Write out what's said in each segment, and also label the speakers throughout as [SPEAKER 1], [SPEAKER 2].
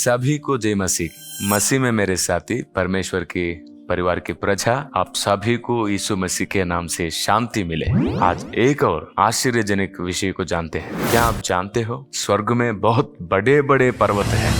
[SPEAKER 1] सभी को जय मसीह। मसीह में मेरे साथी परमेश्वर के परिवार की प्रजा, आप सभी को यीशु मसीह के नाम से शांति मिले। आज एक और आश्चर्यजनक विषय को जानते हैं। क्या आप जानते हो स्वर्ग में बहुत बड़े बड़े पर्वत हैं?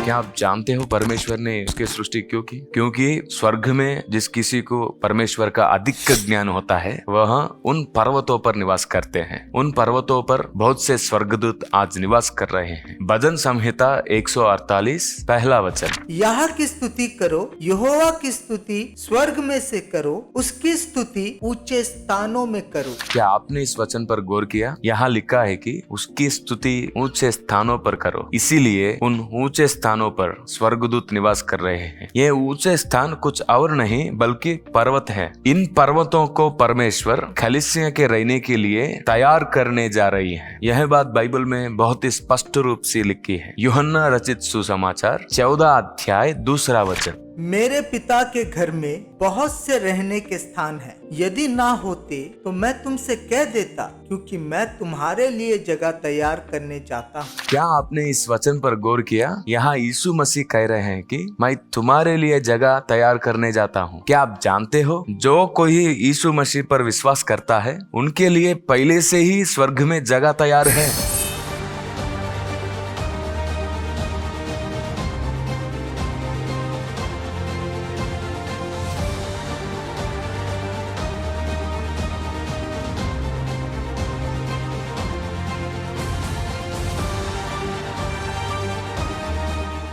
[SPEAKER 1] क्या आप जानते हो परमेश्वर ने उसकी सृष्टि क्यों की? क्योंकि स्वर्ग में जिस किसी को परमेश्वर का अधिक ज्ञान होता है वह उन पर्वतों पर निवास करते हैं। उन पर्वतों पर बहुत से स्वर्गदूत आज निवास कर रहे हैं। भजन संहिता 148 पहला वचन,
[SPEAKER 2] यह की स्तुति करो, यहोवा की स्तुति स्वर्ग में से करो, उसकी स्तुति ऊंचे स्थानों में करो।
[SPEAKER 1] क्या आपने इस वचन पर गौर किया? यहाँ लिखा है कि उसकी स्तुति ऊंचे स्थानों पर करो। इसीलिए उन ऊंचे स्थानों पर स्वर्गदूत निवास कर रहे हैं। ये ऊंचे स्थान कुछ और नहीं बल्कि पर्वत है। इन पर्वतों को परमेश्वर कलीसिया के रहने के लिए तैयार करने जा रही है। यह बात बाइबल में बहुत ही स्पष्ट रूप से लिखी है। यूहन्ना रचित सुसमाचार 14 अध्याय 2 वचन,
[SPEAKER 2] मेरे पिता के घर में बहुत से रहने के स्थान हैं। यदि ना होते तो मैं तुमसे कह देता, क्योंकि मैं तुम्हारे लिए जगह तैयार करने जाता हूँ।
[SPEAKER 1] क्या आपने इस वचन पर गौर किया? यहाँ यीशु मसीह कह रहे हैं कि मैं तुम्हारे लिए जगह तैयार करने जाता हूँ। क्या आप जानते हो जो कोई यीशु मसीह पर विश्वास करता है उनके लिए पहले से ही स्वर्ग में जगह तैयार है।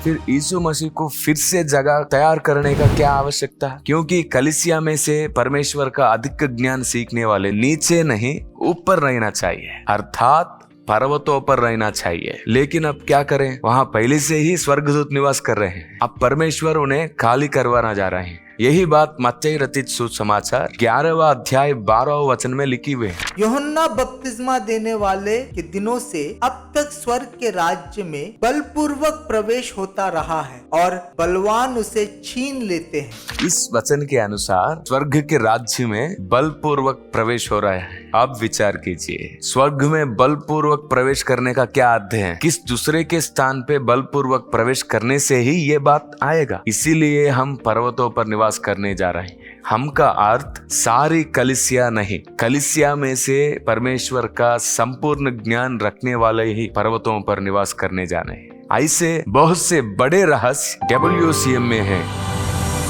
[SPEAKER 1] फिर यीशु मसीह को फिर से जगह तैयार करने का क्या आवश्यकता है? क्योंकि कलीसिया में से परमेश्वर का अधिक ज्ञान सीखने वाले नीचे नहीं ऊपर रहना चाहिए, अर्थात पर्वतों पर रहना चाहिए। लेकिन अब क्या करें, वहाँ पहले से ही स्वर्गदूत निवास कर रहे हैं। अब परमेश्वर उन्हें खाली करवाना जा रहे हैं। यही बात मत्ती रचित सुसमाचार 11वां अध्याय 12वां वचन में लिखी हुई है।
[SPEAKER 2] यूहन्ना बपतिस्मा देने वाले के दिनों से अब तक स्वर्ग के राज्य में बलपूर्वक प्रवेश होता रहा है और बलवान उसे छीन लेते हैं।
[SPEAKER 1] इस वचन के अनुसार स्वर्ग के राज्य में बलपूर्वक प्रवेश हो रहा है। अब विचार कीजिए, स्वर्ग में बलपूर्वक प्रवेश करने का क्या अर्थ है? किस दूसरे के स्थान पे बलपूर्वक प्रवेश करने से ही ये बात आएगा। इसीलिए हम पर्वतों पर निवास करने जा रहे हैं। हम का अर्थ सारी कलीसिया नहीं, कलीसिया में से परमेश्वर का संपूर्ण ज्ञान रखने वाले ही पर्वतों पर निवास करने जाने हैं। ऐसे बहुत से बड़े रहस्य WCM में है।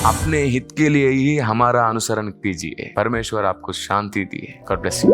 [SPEAKER 1] अपने हित के लिए ही हमारा अनुसरण कीजिए। परमेश्वर आपको शांति दिए। God bless you.